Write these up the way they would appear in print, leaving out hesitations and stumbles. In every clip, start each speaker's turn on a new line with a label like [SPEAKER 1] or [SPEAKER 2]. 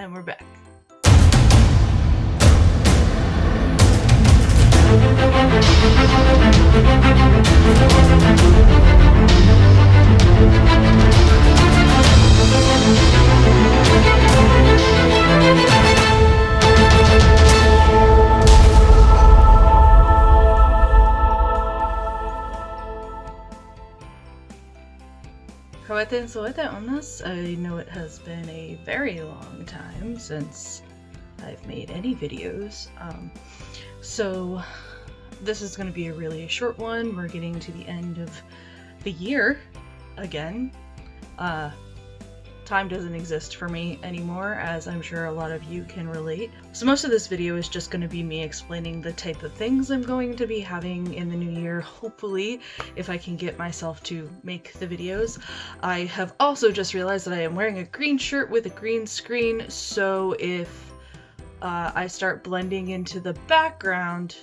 [SPEAKER 1] And we're back. I know it has been a very long time since I've made any videos, so this is going to be a really short one. We're getting to the end of the year again. Time doesn't exist for me anymore, as I'm sure a lot of you can relate. So most of this video is just going to be me explaining the type of things I'm going to be having in the new year, hopefully, if I can get myself to make the videos. I have also just realized that I am wearing a green shirt with a green screen, so if I start blending into the background,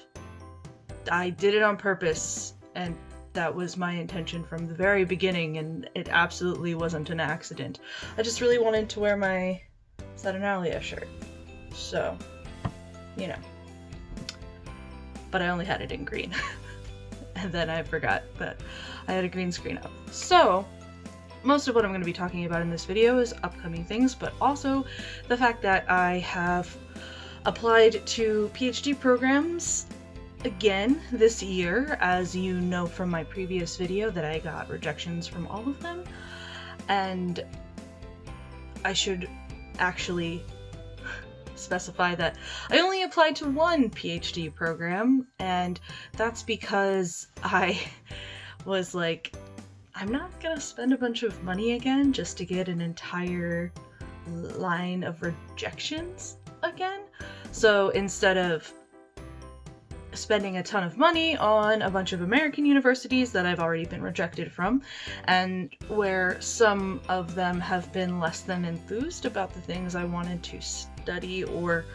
[SPEAKER 1] I did it on purpose, and that was my intention from the very beginning, and it absolutely wasn't an accident. I just really wanted to wear my Saturnalia shirt, so, you know. But I only had it in green, and then I forgot that I had a green screen up. So, most of what I'm going to be talking about in this video is upcoming things, but also the fact that I have applied to PhD programs again this year. As you know from my previous video that I got rejections from all of them, and I should actually specify that I only applied to one PhD program, and that's because I was like, I'm not gonna spend a bunch of money again just to get an entire line of rejections again. So instead of spending a ton of money on a bunch of American universities that I've already been rejected from, and where some of them have been less than enthused about the things I wanted to study or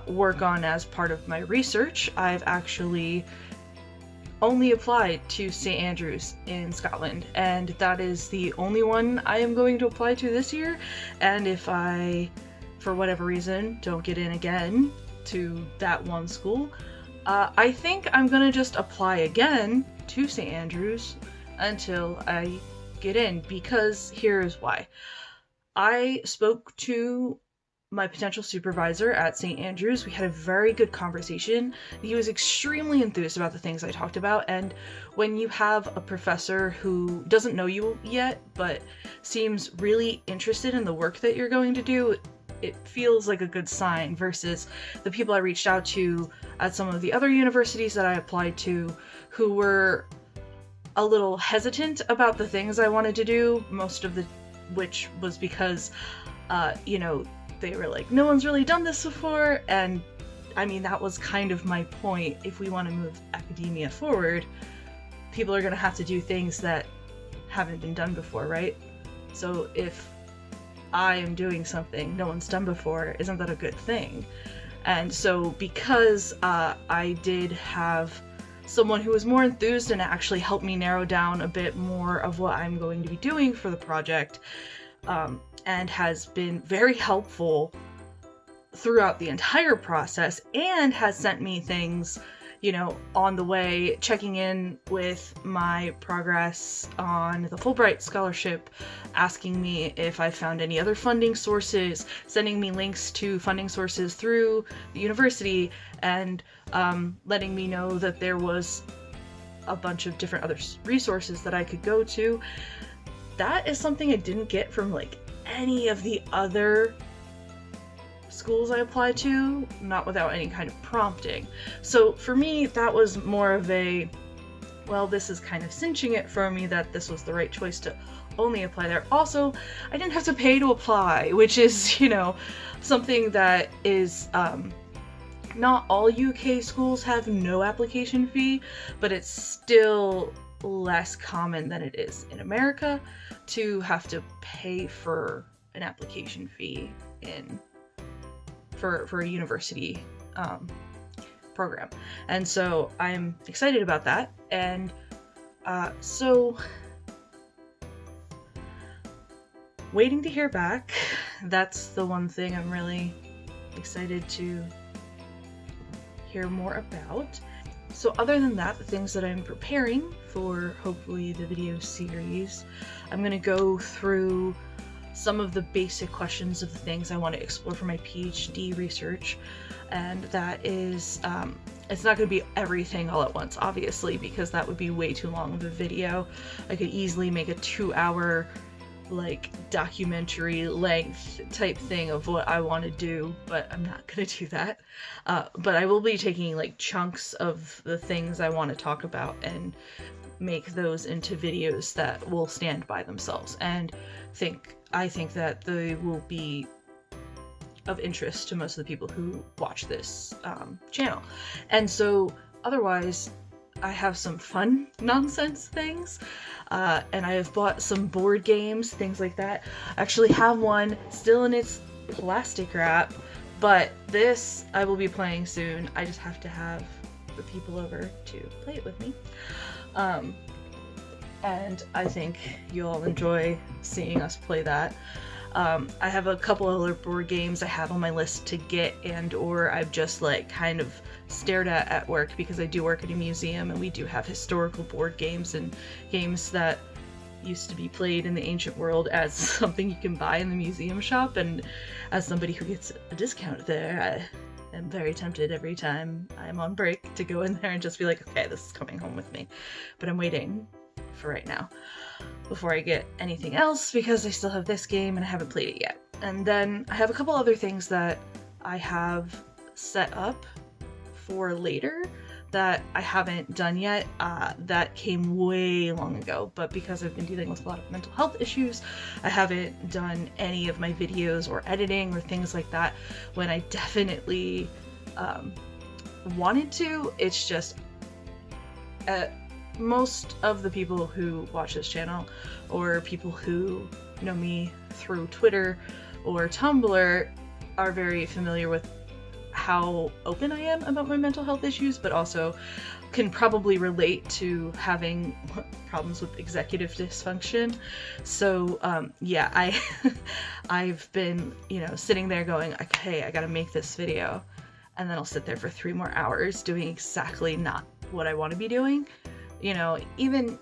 [SPEAKER 1] work on as part of my research, I've actually only applied to St. Andrews in Scotland, and that is the only one I am going to apply to this year. And if I, for whatever reason, don't get in again to that one school, I think I'm gonna just apply again to St. Andrews until I get in, because here's why. I spoke to my potential supervisor at St. Andrews. We had a very good conversation. He was extremely enthused about the things I talked about, and when you have a professor who doesn't know you yet but seems really interested in the work that you're going to do, it feels like a good sign, versus the people I reached out to at some of the other universities that I applied to who were a little hesitant about the things I wanted to do, most of which was because, you know, they were like, no one's really done this before, and I mean, that was kind of my point. If we want to move academia forward, people are going to have to do things that haven't been done before, right? So if I am doing something no one's done before, isn't that a good thing? And so because I did have someone who was more enthused and actually helped me narrow down a bit more of what I'm going to be doing for the project, and has been very helpful throughout the entire process, and has sent me things, you know, on the way, checking in with my progress on the Fulbright scholarship, asking me if I found any other funding sources, sending me links to funding sources through the university, and letting me know that there was a bunch of different other resources that I could go to. That is something I didn't get from like any of the other schools I applied to, not without any kind of prompting. So for me, that was more of a, well, this is kind of cinching it for me that this was the right choice to only apply there. Also, I didn't have to pay to apply, which is, you know, something that is, not all UK schools have no application fee, but it's still less common than it is in America to have to pay for an application fee for a university program. And so I'm excited about that. And so waiting to hear back. that's the one thing I'm really excited to hear more about. So other than that, the things that I'm preparing for hopefully the video series, I'm going to go through some of the basic questions of the things I want to explore for my PhD research, and that is, it's not going to be everything all at once, obviously, because that would be way too long of a video. I could easily make a 2-hour like documentary length type thing of what I want to do, but I'm not gonna do that. But I will be taking like chunks of the things I want to talk about and make those into videos that will stand by themselves, and I think that they will be of interest to most of the people who watch this channel. And so otherwise, I have some fun nonsense things, and I have bought some board games, things like that. I actually have one still in its plastic wrap, but this I will be playing soon. I just have to have the people over to play it with me. And I think you'll enjoy seeing us play that. I have a couple other board games I have on my list to get, and or I've just like kind of stared at work, because I do work at a museum and we do have historical board games and games that used to be played in the ancient world as something you can buy in the museum shop, and as somebody who gets a discount there, I am very tempted every time I'm on break to go in there and just be like, okay, this is coming home with me. But I'm waiting for right now before I get anything else, because I still have this game and I haven't played it yet. And then I have a couple other things that I have set up for later that I haven't done yet, that came way long ago, but because I've been dealing with a lot of mental health issues, I haven't done any of my videos or editing or things like that when I definitely wanted to. It's just most of the people who watch this channel, or people who know me through Twitter or Tumblr, are very familiar with how open I am about my mental health issues, but also can probably relate to having problems with executive dysfunction. So yeah, I've been, sitting there going, okay, I gotta make this video, and then I'll sit there for 3 more hours doing exactly not what I want to be doing. Even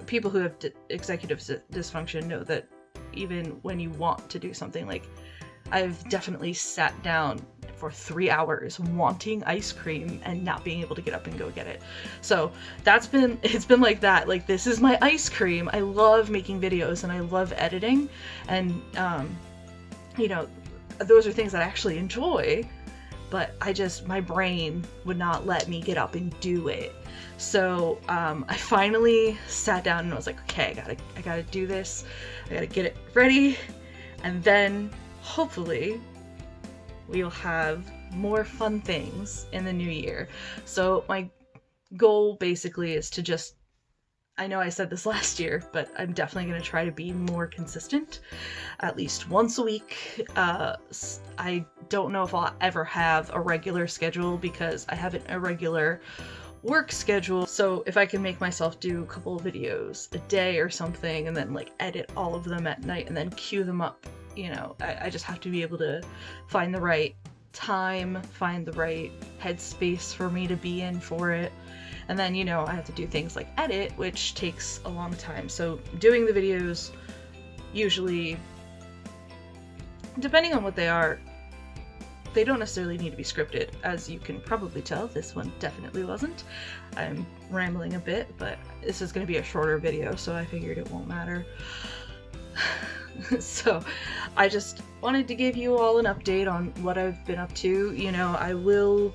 [SPEAKER 1] people who have executive dysfunction know that even when you want to do something, like I've definitely sat down for 3 hours wanting ice cream and not being able to get up and go get it. So it's been like that. Like, this is my ice cream. I love making videos and I love editing, and those are things that I actually enjoy, but my brain would not let me get up and do it. So I finally sat down and I was like, okay, I gotta do this. I gotta get it ready, and then hopefully we'll have more fun things in the new year. So my goal basically is to just, I know I said this last year, but I'm definitely going to try to be more consistent, at least once a week. I don't know if I'll ever have a regular schedule, because I have an irregular work schedule. So if I can make myself do a couple of videos a day or something, and then like edit all of them at night and then queue them up, I just have to be able to find the right time, find the right headspace for me to be in for it. And then, I have to do things like edit, which takes a long time. So doing the videos, usually, depending on what they are, they don't necessarily need to be scripted. As you can probably tell, this one definitely wasn't. I'm rambling a bit, but this is going to be a shorter video, so I figured it won't matter. So I just wanted to give you all an update on what I've been up to. I will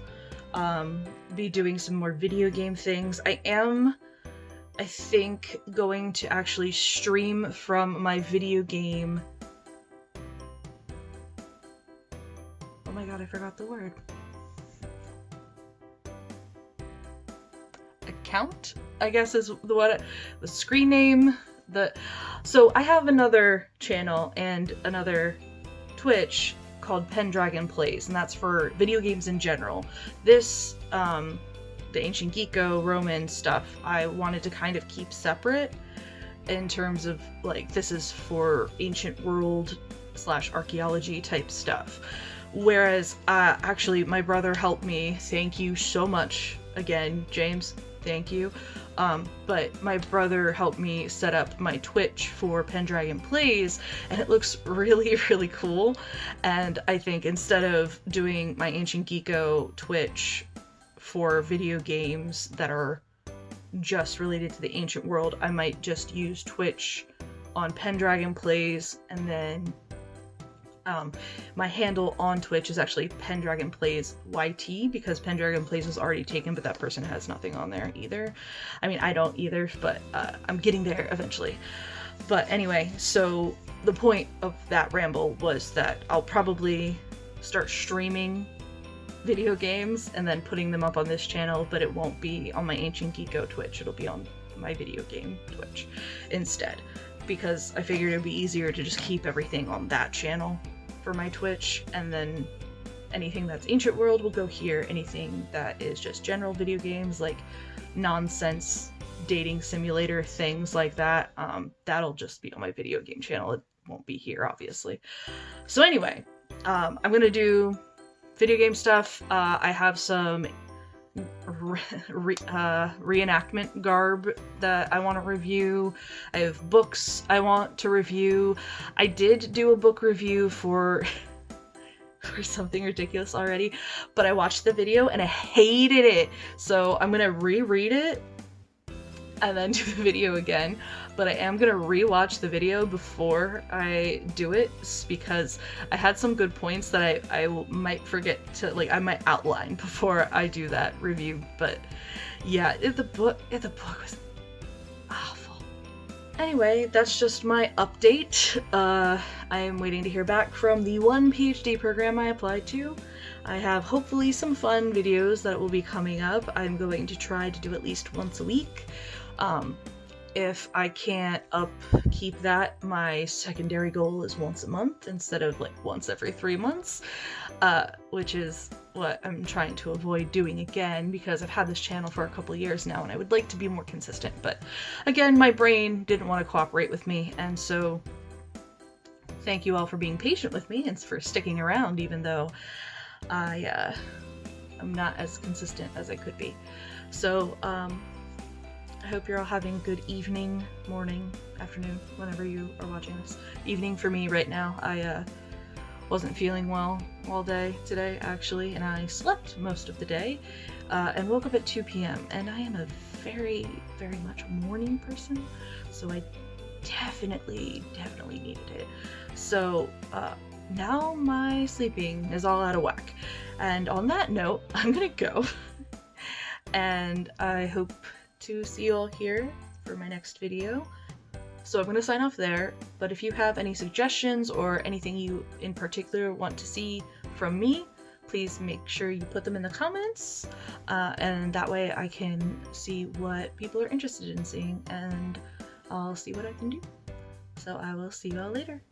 [SPEAKER 1] be doing some more video game things. I think, going to actually stream from my video game. Oh my god, I forgot the word. Account, I guess, is the screen name. So I have another channel and another Twitch called Pendragon Plays, and that's for video games in general. This, the ancient Geeko-Roman stuff, I wanted to kind of keep separate, in terms of like, this is for ancient world / archaeology type stuff. Whereas actually my brother helped me, thank you so much again, James, thank you. But my brother helped me set up my Twitch for Pendragon Plays, and it looks really, really cool. And I think instead of doing my Ancient Geeko Twitch for video games that are just related to the ancient world, I might just use Twitch on Pendragon Plays, and then my handle on Twitch is actually Pendragon Plays YT, because Pendragon Plays was already taken, but that person has nothing on there either. I mean, I don't either, but I'm getting there eventually. But anyway, so the point of that ramble was that I'll probably start streaming video games and then putting them up on this channel, but it won't be on my Ancient Geeko Twitch, it'll be on my video game Twitch instead, because I figured it'd be easier to just keep everything on that channel for my Twitch, and then anything that's ancient world will go here. Anything that is just general video games, like nonsense dating simulator things like that, that'll just be on my video game channel. It won't be here, obviously. So anyway, I'm gonna do video game stuff. I have some reenactment garb that I want to review. I have books I want to review. I did do a book review for something ridiculous already, but I watched the video and I hated it. So I'm gonna reread it and then do the video again. But I am gonna rewatch the video before I do it, because I had some good points that I might forget to, like, I might outline before I do that review. But yeah, the book was awful. Anyway, that's just my update. I am waiting to hear back from the one PhD program I applied to. I have hopefully some fun videos that will be coming up. I'm going to try to do at least once a week. If I can't upkeep that, my secondary goal is once a month instead of like once every 3 months, which is what I'm trying to avoid doing again, because I've had this channel for a couple years now and I would like to be more consistent. But again, my brain didn't want to cooperate with me, and so thank you all for being patient with me and for sticking around, even though I'm not as consistent as I could be. So I hope you're all having a good evening, morning, afternoon, whenever you are watching this. Evening for me right now. I wasn't feeling well all day today, actually, and I slept most of the day, and woke up at 2 p.m. And I am a very, very much morning person, so I definitely needed it. So now my sleeping is all out of whack. And on that note, I'm gonna go, and I hope to see you all here for my next video. So I'm going to sign off there, but if you have any suggestions or anything you in particular want to see from me, please make sure you put them in the comments, and that way I can see what people are interested in seeing, and I'll see what I can do. So I will see you all later.